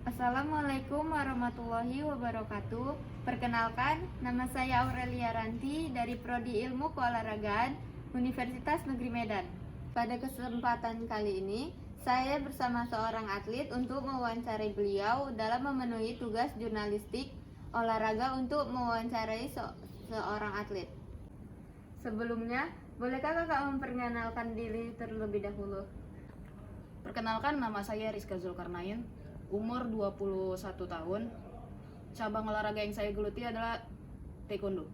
Assalamualaikum warahmatullahi wabarakatuh. Perkenalkan, nama saya Aurelia Ranti dari Prodi Ilmu Keolahragaan Universitas Negeri Medan. Pada kesempatan kali ini, saya bersama seorang atlet untuk mewawancarai beliau dalam memenuhi tugas jurnalistik olahraga untuk mewawancarai seorang atlet. Sebelumnya, bolehkah kakak memperkenalkan diri terlebih dahulu? Perkenalkan, nama saya Rizka Zulkarnain, umur 21 tahun. Cabang olahraga yang saya geluti adalah taekwondo.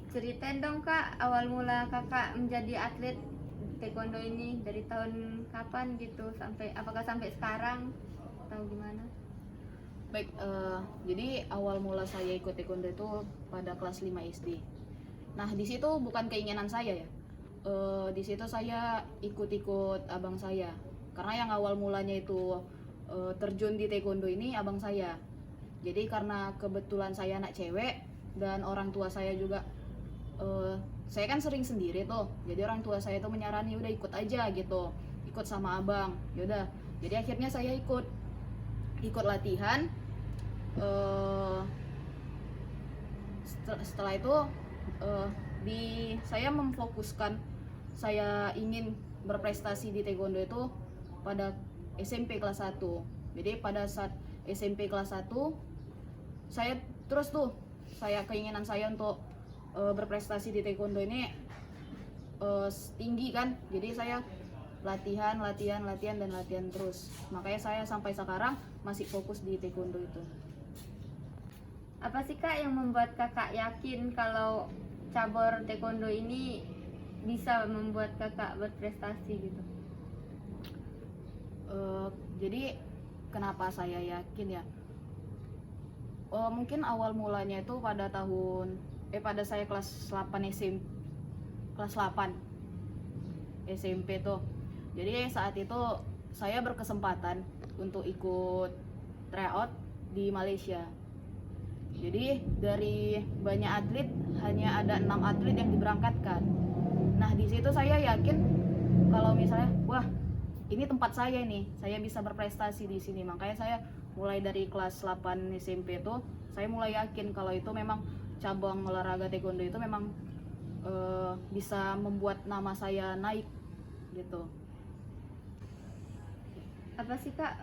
Ceritain dong kak, awal mula kakak menjadi atlet taekwondo ini dari tahun kapan gitu, apakah sampai sekarang atau gimana? Baik, jadi awal mula saya ikut taekwondo itu pada kelas 5 SD. Nah, di situ bukan keinginan saya ya. Di situ saya ikut-ikut abang saya. Karena yang awal mulanya itu terjun di taekwondo ini abang saya. Jadi karena kebetulan saya anak cewek dan orang tua saya juga, saya kan sering sendiri tuh. Jadi orang tua saya tuh menyarani udah ikut aja gitu, ikut sama abang. Yaudah. Jadi akhirnya saya ikut latihan. Setelah itu saya memfokuskan saya ingin berprestasi di taekwondo itu pada SMP kelas 1. Jadi pada saat SMP kelas 1 saya terus tuh keinginan saya untuk berprestasi di taekwondo ini tinggi kan. Jadi saya latihan terus. Makanya saya sampai sekarang masih fokus di taekwondo itu. Apa sih kak yang membuat kakak yakin kalau cabur taekwondo ini bisa membuat kakak berprestasi gitu? Jadi kenapa saya yakin ya? Mungkin awal mulanya itu pada saya kelas 8 SMP tuh. Jadi saat itu saya berkesempatan untuk ikut tryout di Malaysia. Jadi dari banyak atlet hanya ada 6 atlet yang diberangkatkan. Nah, di situ saya yakin kalau misalnya wah, ini tempat saya nih, saya bisa berprestasi di sini. Makanya saya mulai dari kelas 8 SMP itu saya mulai yakin kalau itu memang cabang olahraga taekwondo itu memang bisa membuat nama saya naik gitu. Apa sih kak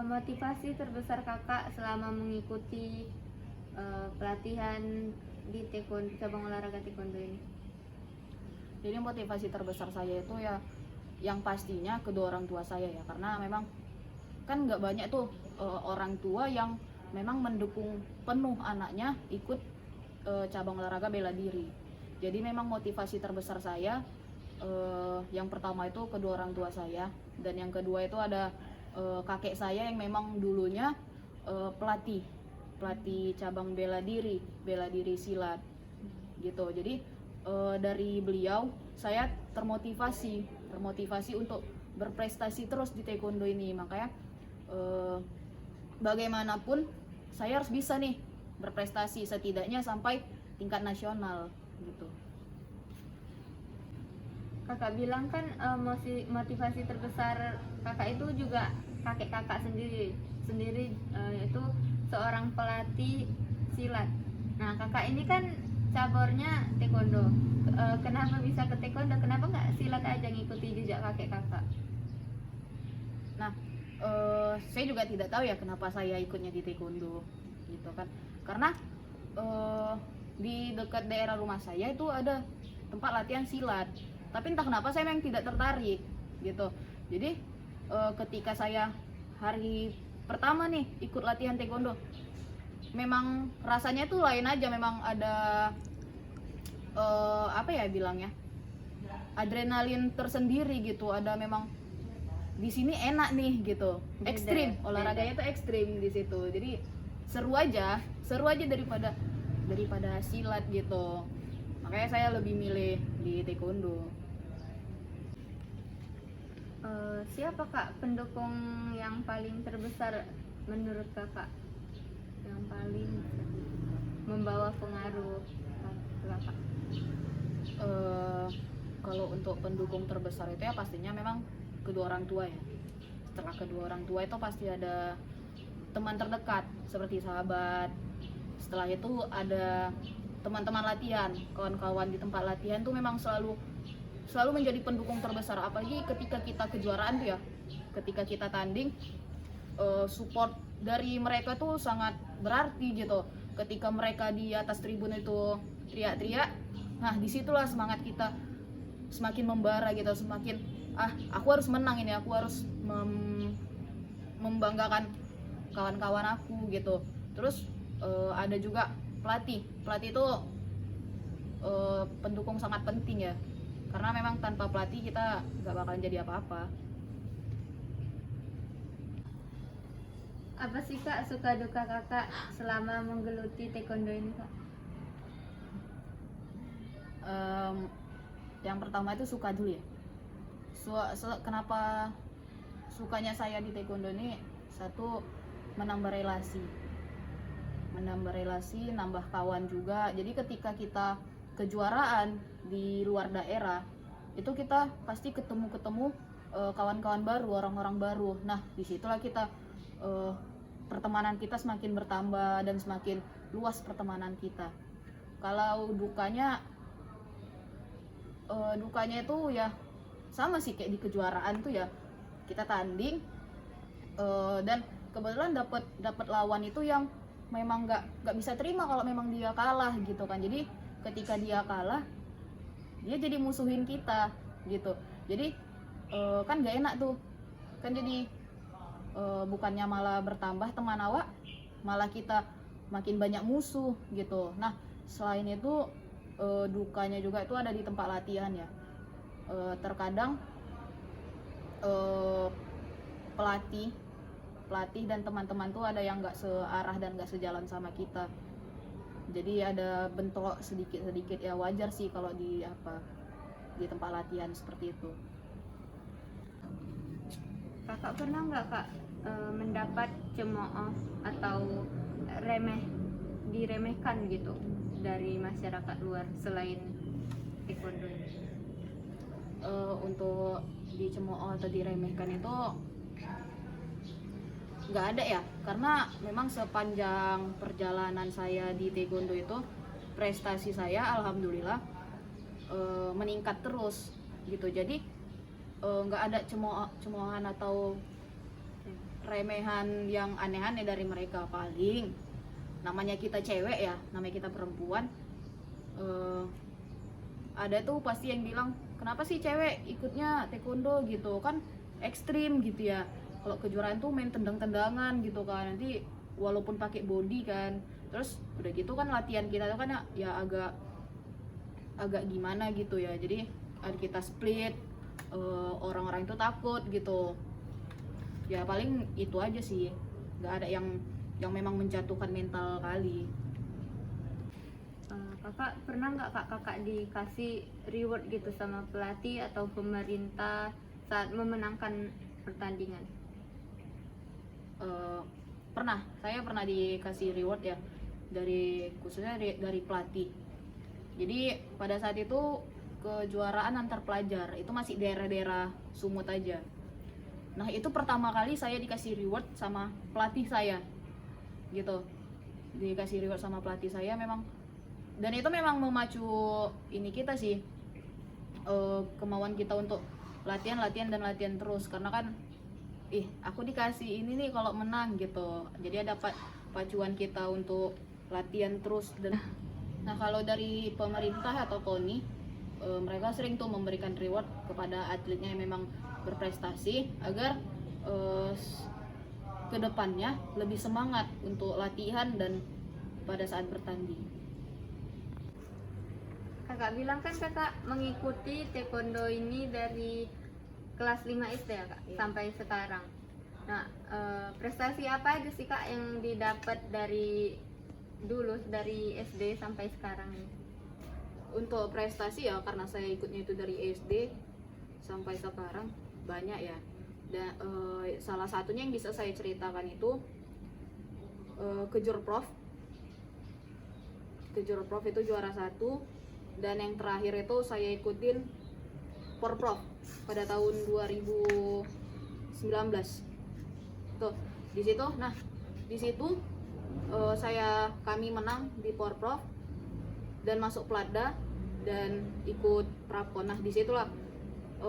motivasi terbesar kakak selama mengikuti pelatihan di taekwondo, cabang olahraga taekwondo ini? Jadi motivasi terbesar saya itu ya yang pastinya kedua orang tua saya ya, karena memang kan nggak banyak tuh orang tua yang memang mendukung penuh anaknya ikut cabang olahraga bela diri. Jadi memang motivasi terbesar saya yang pertama itu kedua orang tua saya, dan yang kedua itu ada kakek saya yang memang dulunya pelatih cabang bela diri silat gitu. Jadi dari beliau saya termotivasi untuk berprestasi terus di taekwondo ini. Makanya bagaimanapun saya harus bisa nih berprestasi setidaknya sampai tingkat nasional gitu. Kakak bilang kan motivasi terbesar kakak itu juga kakek kakak sendiri itu seorang pelatih silat. Nah kakak ini kan cabornya taekwondo. Kenapa bisa ke taekwondo? Kenapa nggak silat aja ngikuti jejak kakek kakak? Nah, saya juga tidak tahu ya kenapa saya ikutnya di taekwondo gitu kan. Karena di dekat daerah rumah saya itu ada tempat latihan silat. Tapi entah kenapa saya memang tidak tertarik gitu. Jadi ketika saya hari pertama nih ikut latihan taekwondo, memang rasanya tuh lain aja. Memang ada apa ya bilangnya, adrenalin tersendiri gitu. Ada memang di sini enak nih gitu, ekstrim, olahraganya itu ekstrim di situ. Jadi seru aja daripada silat gitu. Makanya saya lebih milih di taekwondo. Siapa kak pendukung yang paling terbesar menurut kakak, yang paling membawa pengaruh ke kakak? Kalau untuk pendukung terbesar itu ya pastinya memang kedua orang tua ya. setelah kedua orang tua itu pasti ada teman terdekat seperti sahabat. Setelah itu ada teman-teman latihan, kawan-kawan di tempat latihan tuh memang selalu menjadi pendukung terbesar, apalagi ketika kita kejuaraan tuh ya, ketika kita tanding, support dari mereka tuh sangat berarti gitu. Ketika mereka di atas tribun itu teriak-teriak, nah disitulah semangat kita semakin membara gitu, semakin aku harus menang ini, aku harus membanggakan kawan-kawan aku gitu. Terus ada juga pelatih itu pendukung sangat penting ya, karena memang tanpa pelatih kita nggak bakalan jadi apa-apa. Apa sih Kak suka duka Kakak selama menggeluti taekwondo ini Kak? Yang pertama itu suka dulu ya. Kenapa sukanya saya di taekwondo ini? Satu, menambah relasi, nambah kawan juga. Jadi ketika kita kejuaraan di luar daerah, itu kita pasti ketemu kawan-kawan baru, orang-orang baru. Nah disitulah kita pertemanan kita semakin bertambah dan semakin luas pertemanan kita. Kalau dukanya itu ya sama sih kayak di kejuaraan tuh ya, kita tanding dan kebetulan dapat lawan itu yang memang nggak bisa terima kalau memang dia kalah gitu kan. Jadi ketika dia kalah, dia jadi musuhin kita gitu. Jadi kan nggak enak tuh kan, jadi bukannya malah bertambah teman awak, malah kita makin banyak musuh gitu. Nah selain itu dukanya juga itu ada di tempat latihan ya. Terkadang pelatih dan teman-teman tuh ada yang nggak searah dan nggak sejalan sama kita. Jadi ada bentrok sedikit ya, wajar sih kalau di tempat latihan seperti itu. Kakak pernah nggak Kak mendapat cemooh atau diremehkan gitu dari masyarakat luar selain taekwondo ini? Untuk dicemooh atau diremehkan itu nggak ada ya, karena memang sepanjang perjalanan saya di taekwondo itu prestasi saya alhamdulillah meningkat terus gitu. Jadi nggak ada cemoohan atau remehan yang aneh-aneh dari mereka. Paling namanya kita cewek ya, namanya kita perempuan, ada tuh pasti yang bilang, kenapa sih cewek ikutnya taekwondo gitu kan, ekstrim gitu ya. Kalau kejuaraan tuh main tendang-tendangan gitu kan, nanti walaupun pakai body kan, terus udah gitu kan latihan kita tuh kan ya agak gimana gitu ya. Jadi ada kita split, orang-orang itu takut gitu ya. Paling itu aja sih, nggak ada yang memang menjatuhkan mental kali. Kakak pernah nggak kakak dikasih reward gitu sama pelatih atau pemerintah saat memenangkan pertandingan? Saya pernah dikasih reward ya, khususnya dari pelatih. Jadi pada saat itu kejuaraan antar pelajar, itu masih daerah-daerah Sumut aja. Nah itu pertama kali saya dikasih reward sama pelatih saya gitu, dikasih reward sama pelatih saya memang. Dan itu memang memacu ini kita sih, kemauan kita untuk latihan terus, karena kan aku dikasih ini nih kalau menang gitu. Jadi ada pacuan kita untuk latihan terus. Nah kalau dari pemerintah atau KONI, mereka sering tuh memberikan reward kepada atletnya yang memang berprestasi agar kedepannya lebih semangat untuk latihan dan pada saat bertanding. Kakak bilang kan kakak mengikuti taekwondo ini dari kelas 5 SD ya Kak, Iya. sampai sekarang. Nah, prestasi apa aja sih Kak yang didapat dari dulu, dari SD sampai sekarang ini? Untuk prestasi ya, karena saya ikutnya itu dari SD sampai sekarang banyak ya. Dan salah satunya yang bisa saya ceritakan itu Kejurprov itu juara 1, dan yang terakhir itu saya ikutin Porprov pada tahun 2019 Tuh, di situ. Nah, di situ kami menang di Porprov dan masuk Platda dan ikut Prapon. Nah, disitulah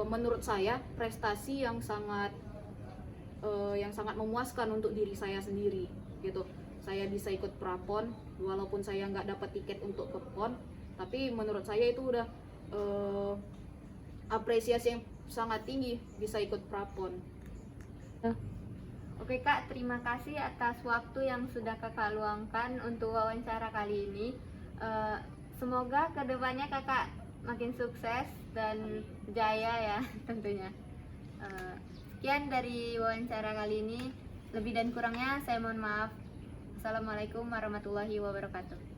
menurut saya prestasi yang sangat memuaskan untuk diri saya sendiri gitu. Saya bisa ikut Prapon walaupun saya nggak dapat tiket untuk ke PON, tapi menurut saya itu udah apresiasi yang sangat tinggi bisa ikut Prapon. Oke Kak, terima kasih atas waktu yang sudah Kakak luangkan untuk wawancara kali ini. Semoga kedepannya Kakak makin sukses dan jaya ya tentunya. Sekian dari wawancara kali ini. Lebih dan kurangnya saya mohon maaf. Assalamualaikum warahmatullahi wabarakatuh.